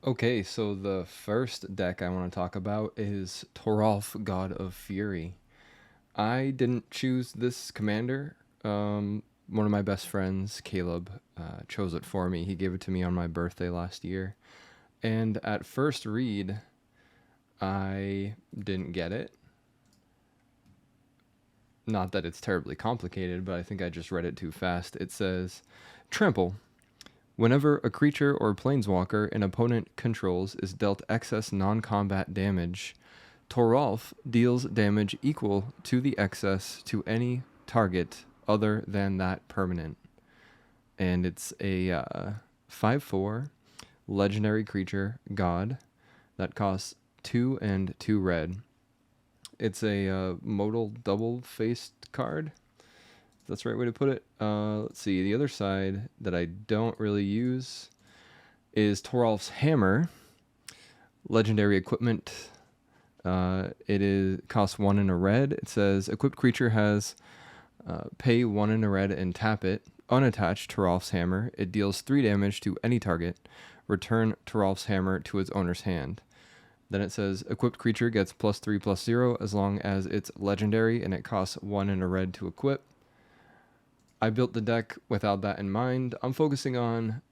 Okay, so the first deck I want to talk about is Toralf, God of Fury. I didn't choose this commander. One of my best friends, Caleb, chose it for me. He gave it to me on my birthday last year. And at first read, I didn't get it. Not that it's terribly complicated, but I think I just read it too fast. It says, Trample. Whenever a creature or planeswalker an opponent controls is dealt excess non-combat damage, Toralf deals damage equal to the excess to any target other than that permanent. And it's a 5/4 legendary creature, God, that costs 2 and 2 red. It's a modal double-faced card. That's the right way to put it. Let's see. The other side that I don't really use is Toralf's Hammer. Legendary equipment. Costs 1 and a red. It says equipped creature has pay 1 and a red and tap it. Unattached Toralf's Hammer. It deals 3 damage to any target. Return Toralf's Hammer to its owner's hand. Then it says equipped creature gets +3/+0 as long as it's legendary and it costs 1 and a red to equip. I built the deck without that in mind. I'm focusing on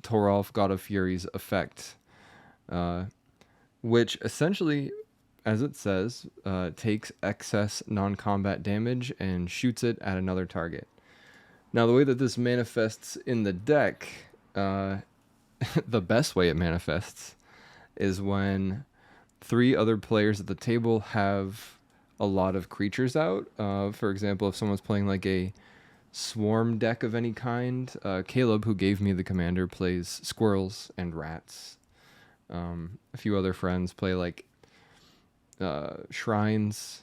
Toralf, God of Fury's effect, which essentially, as it says, takes excess non-combat damage and shoots it at another target. Now, the way that this manifests in the deck, the best way it manifests is when 3 other players at the table have a lot of creatures out. For example, if someone's playing like a swarm deck of any kind. Caleb, who gave me the commander, plays squirrels and rats. A few other friends play like shrines,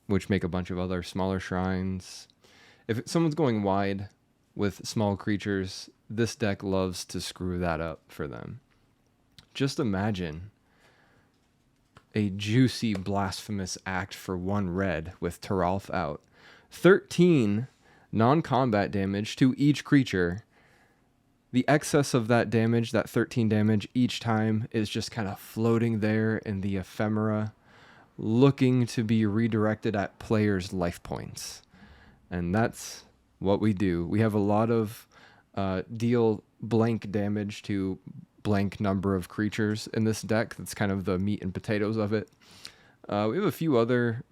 which make a bunch of other smaller shrines. If someone's going wide with small creatures, this deck loves to screw that up for them. Just imagine a juicy Blasphemous act for 1 red with Toralf out. 13 non-combat damage to each creature. The excess of that damage, that 13 damage each time, is just kind of floating there in the ephemera, looking to be redirected at players' life points. And that's what we do. We have a lot of deal blank damage to blank number of creatures in this deck. That's kind of the meat and potatoes of it. We have a few other,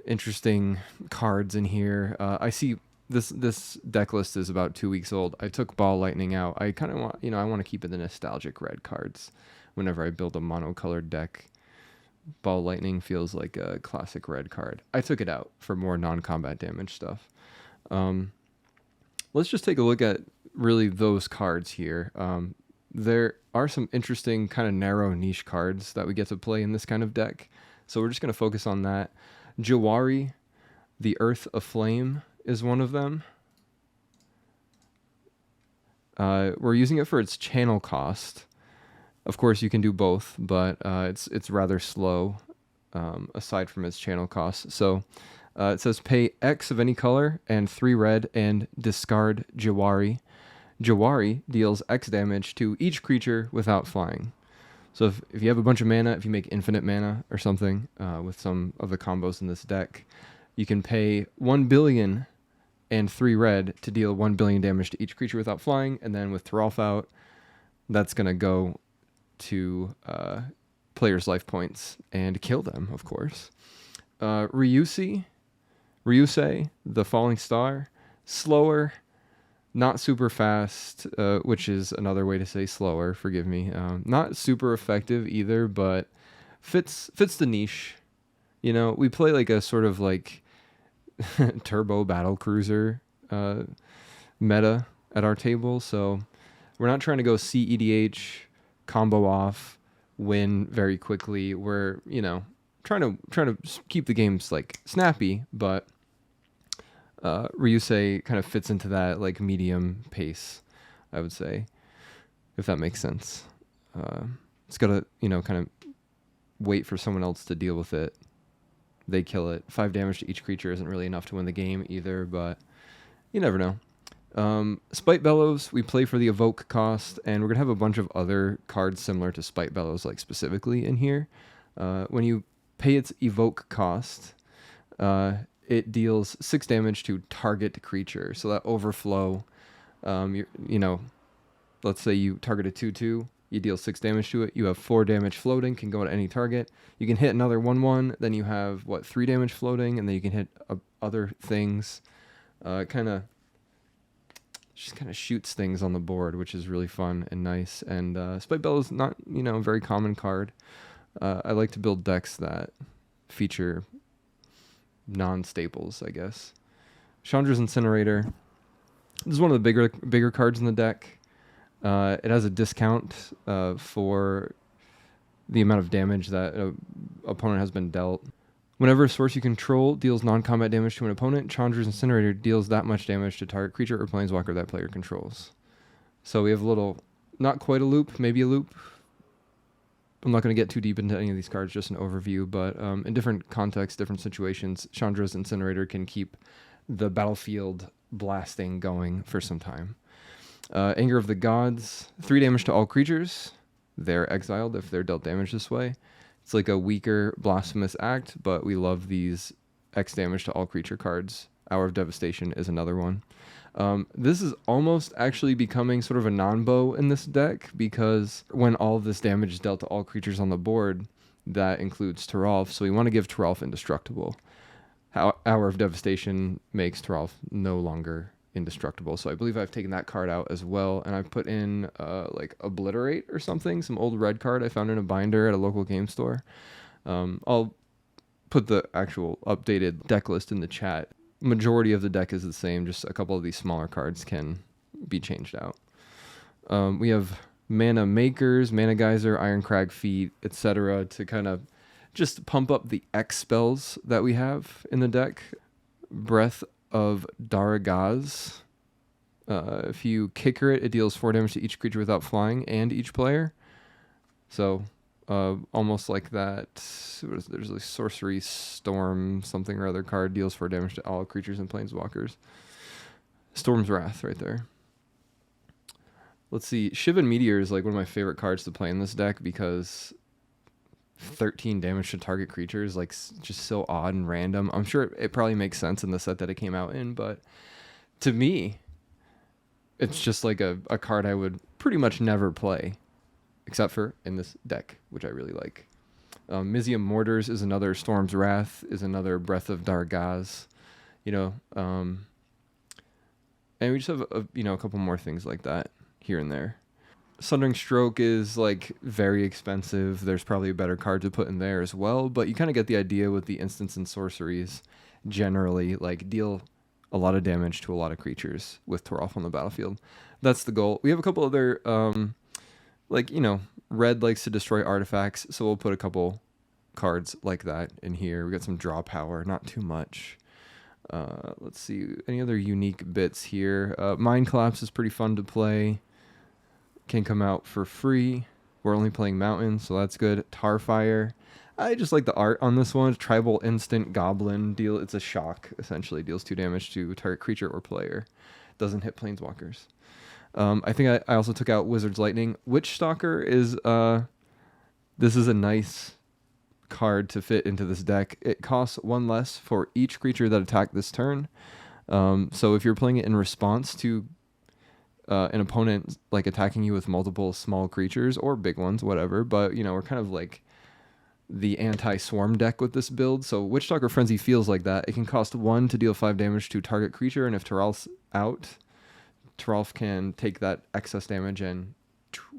interesting cards in here. I see this deck list is about 2 weeks old. I took Ball Lightning out. I kind of want, I want to keep it the nostalgic red cards whenever I build a monocolored deck. Ball Lightning feels like a classic red card. I took it out for more non-combat damage stuff. Let's just take a look at really those cards here. There are some interesting kind of narrow niche cards that we get to play in this kind of deck. So we're just going to focus on that. Jawari, the Earth Aflame, is one of them. We're using it for its channel cost. Of course, you can do both, but it's rather slow, aside from its channel cost. So it says pay X of any color and 3 red and discard Jawari. Jawari deals X damage to each creature without flying. So if you have a bunch of mana, if you make infinite mana or something with some of the combos in this deck, you can pay 1 billion and 3 red to deal 1 billion damage to each creature without flying. And then with Toralf out, that's going to go to players' life points and kill them, of course. Ryusei, the Falling Star, slower, not super fast, which is another way to say slower, forgive me. Not super effective either, but fits the niche. We play like a sort of like turbo battle cruiser meta at our table, so we're not trying to go CEDH, combo off, win very quickly. We're, trying to keep the games like snappy, but Ryusei kind of fits into that like medium pace, I would say, if that makes sense. It's got to, kind of wait for someone else to deal with it. They kill it. 5 damage to each creature isn't really enough to win the game either, but you never know. Spite Bellows, we play for the evoke cost, and we're going to have a bunch of other cards similar to Spite Bellows, like specifically in here. When you pay its evoke cost, it deals 6 damage to target creature. So that overflow, let's say you target a 2/2, you deal 6 damage to it. You have 4 damage floating, can go at any target. You can hit another 1/1, then you have 3 damage floating, and then you can hit other things. Just kind of shoots things on the board, which is really fun and nice. And Spite Bellows is not, a very common card. I like to build decks that feature non-staples, I guess. Chandra's Incinerator. This is one of the bigger cards in the deck. It has a discount for the amount of damage that an opponent has been dealt. Whenever a source you control deals non-combat damage to an opponent, Chandra's Incinerator deals that much damage to target creature or planeswalker that player controls. So we have a little, not quite a loop, maybe a loop. I'm not going to get too deep into any of these cards, just an overview, but in different contexts, different situations, Chandra's Incinerator can keep the battlefield blasting going for some time. Anger of the Gods, 3 damage to all creatures. They're exiled if they're dealt damage this way. It's like a weaker Blasphemous act, but we love these X damage to all creature cards. Hour of Devastation is another one. This is almost actually becoming sort of a non-bow in this deck, because when all of this damage is dealt to all creatures on the board, that includes Toralf, so we want to give Toralf indestructible. Hour of Devastation makes Toralf no longer indestructible, so I believe I've taken that card out as well, and I've put in like Obliterate or something, some old red card I found in a binder at a local game store. I'll put the actual updated deck list in the chat. Majority of the deck is the same, just a couple of these smaller cards can be changed out. We have Mana Makers, Mana Geyser, Ironcrag Feet, etc. to kind of just pump up the X spells that we have in the deck. Breath of Daragaz. If you kicker it, it deals 4 damage to each creature without flying and each player. So almost like that. There's a Sorcery Storm something or other card, deals 4 damage to all creatures and planeswalkers. Storm's Wrath right there. Let's see. Shivan Meteor is like one of my favorite cards to play in this deck, because 13 damage to target creatures, like, just so odd and random. I'm sure it probably makes sense in the set that it came out in, but to me, it's just like a card I would pretty much never play, except for in this deck, which I really like. Mizium Mortars is another. Storm's Wrath is another. Breath of Dargaz, and we just have a couple more things like that here and there. Sundering Stroke is like very expensive. There's probably a better card to put in there as well, but you kind of get the idea with the instants and sorceries. Generally, like, deal a lot of damage to a lot of creatures with Toralf on the battlefield. That's the goal. We have a couple other, red likes to destroy artifacts, so we'll put a couple cards like that in here. We got some draw power, not too much. Let's see, any other unique bits here. Mind Collapse is pretty fun to play. Can come out for free. We're only playing Mountain, so that's good. Tarfire. I just like the art on this one. Tribal Instant Goblin. It's a shock, essentially. Deals 2 damage to target creature or player. Doesn't hit planeswalkers. I think I also took out Wizard's Lightning. Witch Stalker is... this is a nice card to fit into this deck. It costs 1 less for each creature that attacked this turn. So if you're playing it in response to an opponent like attacking you with multiple small creatures or big ones, whatever, but we're kind of like the anti-swarm deck with this build, so Witchstalker Frenzy feels like that. It can cost 1 to deal 5 damage to target creature, and if Toralf's out, Toralf can take that excess damage and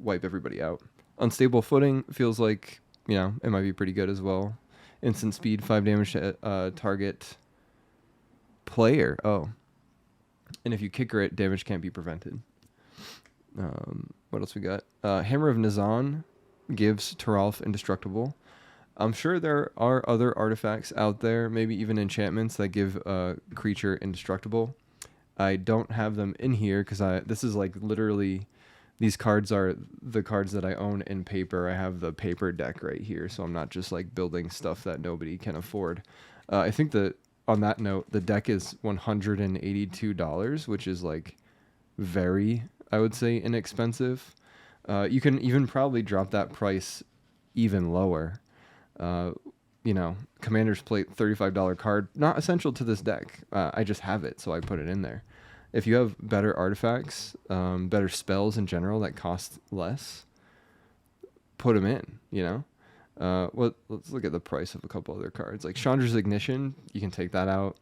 wipe everybody out. Unstable Footing feels like, it might be pretty good as well. Instant Speed, 5 damage to target player. Oh. And if you kicker it, damage can't be prevented. What else we got? Hammer of Nizan gives Toralf indestructible. I'm sure there are other artifacts out there, maybe even enchantments that give a creature indestructible. I don't have them in here because this is like literally, these cards are the cards that I own in paper. I have the paper deck right here, so I'm not just like building stuff that nobody can afford. I think that on that note, the deck is $182, which is like very, I would say, inexpensive. You can even probably drop that price even lower. You know, Commander's Plate, $35 card, not essential to this deck. I just have it, so I put it in there. If you have better artifacts, better spells in general that cost less, put them in, you know? Well, let's look at the price of a couple other cards. Like Chandra's Ignition, you can take that out.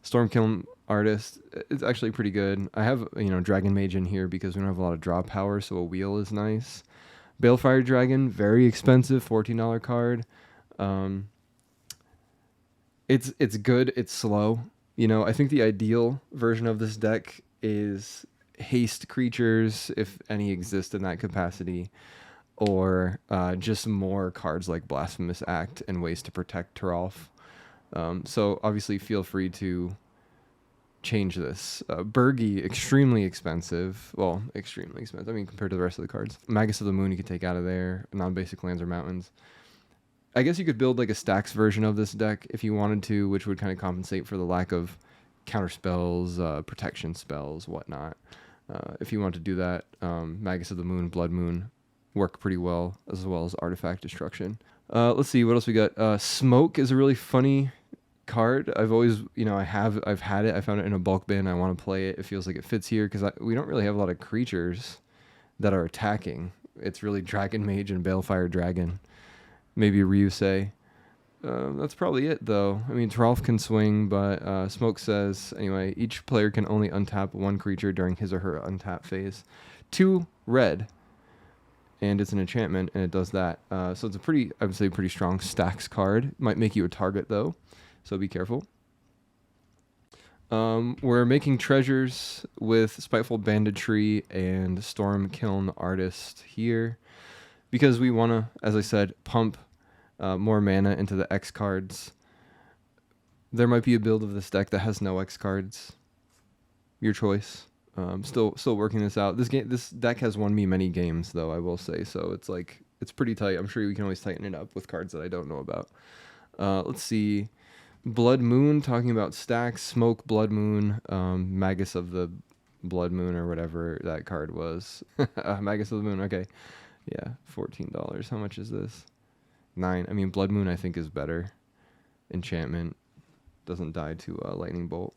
Stormkiln Artist, it's actually pretty good. I have, you know, Dragon Mage in here because we don't have a lot of draw power, so a wheel is nice. Balefire Dragon, very expensive, $14 card. It's good, it's slow. You know, I think the ideal version of this deck is haste creatures, if any exist in that capacity, or just more cards like Blasphemous Act and ways to protect Toralf. So obviously feel free to change this. Burgi, extremely expensive. Well, extremely expensive. I mean, compared to the rest of the cards. Magus of the Moon you could take out of there. Non-basic lands or mountains. I guess you could build like a stacks version of this deck if you wanted to, which would kind of compensate for the lack of counter spells, protection spells, whatnot. If you want to do that, Magus of the Moon, Blood Moon work pretty well as Artifact Destruction. Let's see what else we got. Smoke is a really funny card. I've always, you know, I've had it. I found it in a bulk bin. I want to play it. It feels like it fits here because we don't really have a lot of creatures that are attacking. It's really Dragon Mage and Balefire Dragon. Maybe Ryusei. That's probably it, though. I mean, Toralf can swing, but Smoke says, anyway, each player can only untap one creature during his or her untap phase. 2 red, and it's an enchantment, and it does that. So it's a pretty, I would say, pretty strong stacks card. Might make you a target, though, so be careful. We're making treasures with Spiteful Banditry and Stormkiln Artist here because we want to, as I said, pump more mana into the X cards. There might be a build of this deck that has no X cards. Your choice. Still working this out. This deck has won me many games, though, I will say. So it's like, it's pretty tight. I'm sure we can always tighten it up with cards that I don't know about. Let's see. Blood Moon, talking about stacks. Smoke, Blood Moon, Magus of the Blood Moon, or whatever that card was. Magus of the Moon, okay. Yeah, $14. How much is this? 9. I mean, Blood Moon, I think, is better. Enchantment. Doesn't die to Lightning Bolt.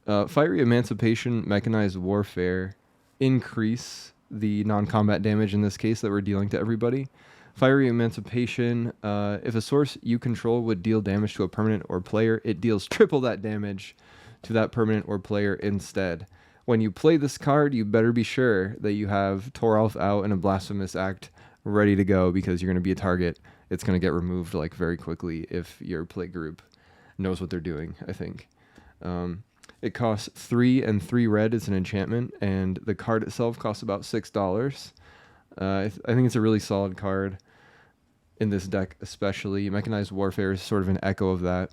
Fiery Emancipation, Mechanized Warfare. Increase the non-combat damage in this case that we're dealing to everybody. Fiery Emancipation, if a source you control would deal damage to a permanent or player, it deals triple that damage to that permanent or player instead. When you play this card, you better be sure that you have Toralf out and a Blasphemous Act ready to go because you're going to be a target. It's going to get removed like very quickly if your play group knows what they're doing, I think. It costs 3 and 3 red. It's an enchantment, and the card itself costs about $6. I think it's a really solid card in this deck, especially. Mechanized Warfare is sort of an echo of that.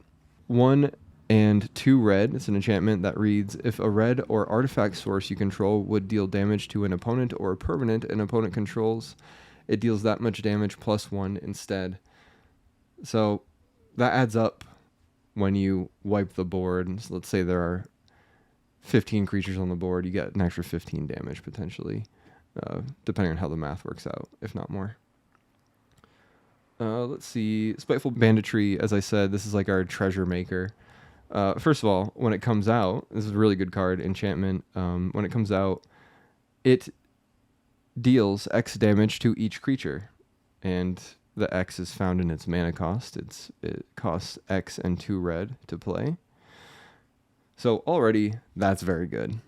1 and 2 red. It's an enchantment that reads, if a red or artifact source you control would deal damage to an opponent or a permanent an opponent controls, it deals that much damage plus 1 instead. So that adds up when you wipe the board. So let's say there are 15 creatures on the board, you get an extra 15 damage potentially, depending on how the math works out, if not more. Let's see. Spiteful Banditry, as I said, this is like our treasure maker. First of all, when it comes out, this is a really good card, enchantment. When it comes out, it deals X damage to each creature, and the X is found in its mana cost. It costs X and 2 red to play. So already, that's very good.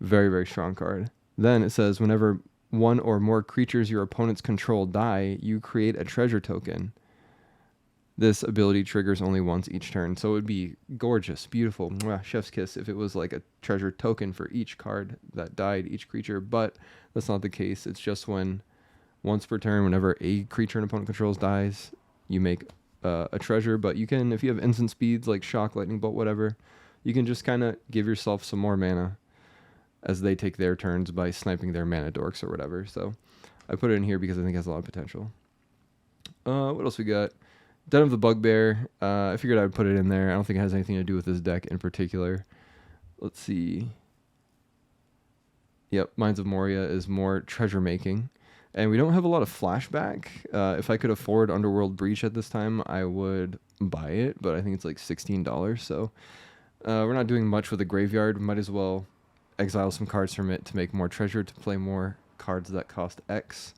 Very, very strong card. Then it says, whenever one or more creatures your opponents control die, you create a treasure token. This ability triggers only once each turn. So it would be gorgeous, beautiful, mwah, chef's kiss if it was like a treasure token for each card that died, each creature. But that's not the case. It's just when once per turn, whenever a creature an opponent controls dies, you make a treasure. But you can, if you have instant speeds like Shock, Lightning Bolt, whatever, you can just kind of give yourself some more mana as they take their turns by sniping their mana dorks or whatever. So I put it in here because I think it has a lot of potential. What else we got? Den of the Bugbear. I figured I would put it in there. I don't think it has anything to do with this deck in particular. Let's see. Yep, Mines of Moria is more treasure making. And we don't have a lot of flashback. If I could afford Underworld Breach at this time, I would buy it, but I think it's like $16. So we're not doing much with the graveyard. Might as well exile some cards from it to make more treasure to play more cards that cost X.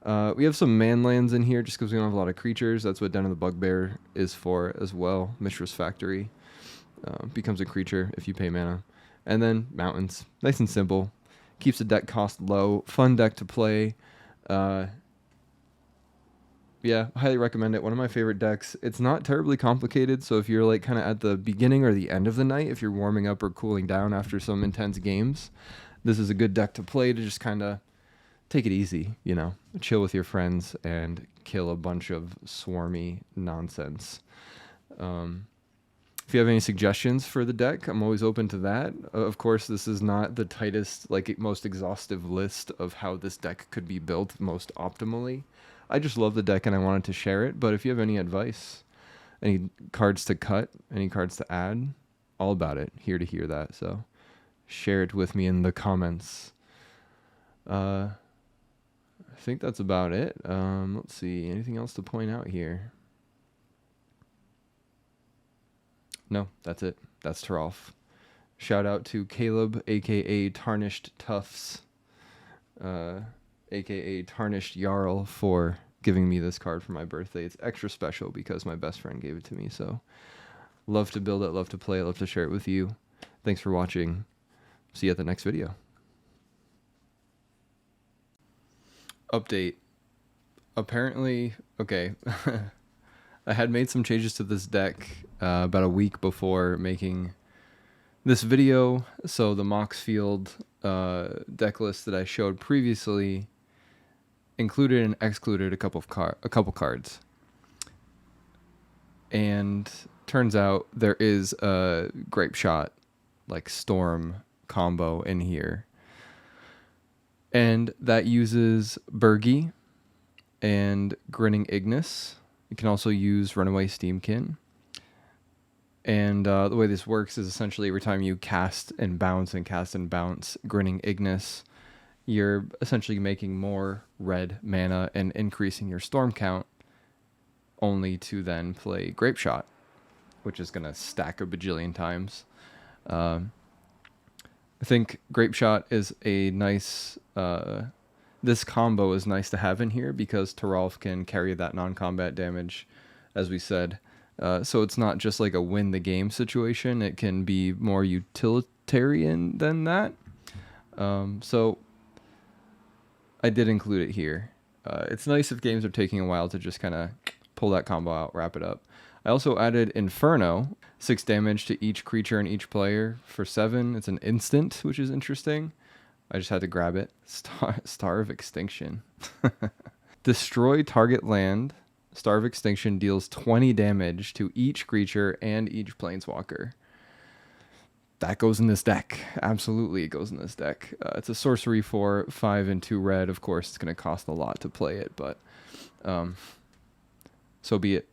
We have some man lands in here just because we don't have a lot of creatures. That's what Den of the Bugbear is for as well. Mishra's Factory becomes a creature if you pay mana. And then mountains. Nice and simple. Keeps the deck cost low. Fun deck to play. Yeah, highly recommend it. One of my favorite decks. It's not terribly complicated, so if you're like kind of at the beginning or the end of the night, if you're warming up or cooling down after some intense games, this is a good deck to play to just kind of take it easy, you know, chill with your friends and kill a bunch of swarmy nonsense. If you have any suggestions for the deck, I'm always open to that. Of course, this is not the tightest, like most exhaustive list of how this deck could be built most optimally. I just love the deck and I wanted to share it. But if you have any advice, any cards to cut, any cards to add, all about it. Here to hear that. So share it with me in the comments. I think that's about it. Let's see. Anything else to point out here? No, that's it. That's Toralf. Shout out to Caleb, aka Tarnished Tufts, aka Tarnished Jarl, for giving me this card for my birthday. It's extra special because my best friend gave it to me. So love to build it, love to play it, love to share it with you. Thanks for watching. See you at the next video. Update. Apparently, okay. I had made some changes to this deck about a week before making this video. So the Moxfield deck list that I showed previously included and excluded a couple cards. And turns out there is a Grape Shot, like Storm combo in here. And that uses Burgi and Grinning Ignis. You can also use Runaway Steamkin. And the way this works is essentially every time you cast and bounce Grinning Ignis, you're essentially making more red mana and increasing your storm count, only to then play Grape Shot, which is going to stack a bajillion times. I think Grape Shot is a nice... this combo is nice to have in here because Toralf can carry that non-combat damage, as we said. So it's not just like a win the game situation. It can be more utilitarian than that. So I did include it here. It's nice if games are taking a while to just kind of pull that combo out, wrap it up. I also added Inferno, 6 damage to each creature and each player for 7. It's an instant, which is interesting. I just had to grab it. Star of Extinction. Destroy target land. Star of Extinction deals 20 damage to each creature and each planeswalker. That goes in this deck. Absolutely, it goes in this deck. It's a sorcery for 5 and 2 red. Of course, it's going to cost a lot to play it, but so be it.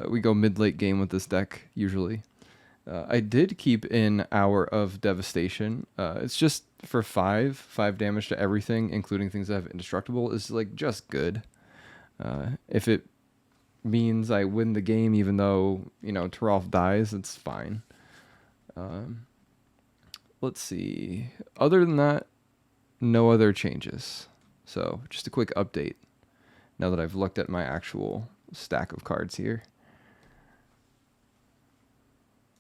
We go mid-late game with this deck, usually. I did keep in Hour of Devastation. It's just for 5 damage to everything, including things that have indestructible, is like just good. If it means I win the game, even though, you know, Toralf dies, it's fine. Let's see. Other than that, no other changes. So just a quick update now that I've looked at my actual stack of cards here.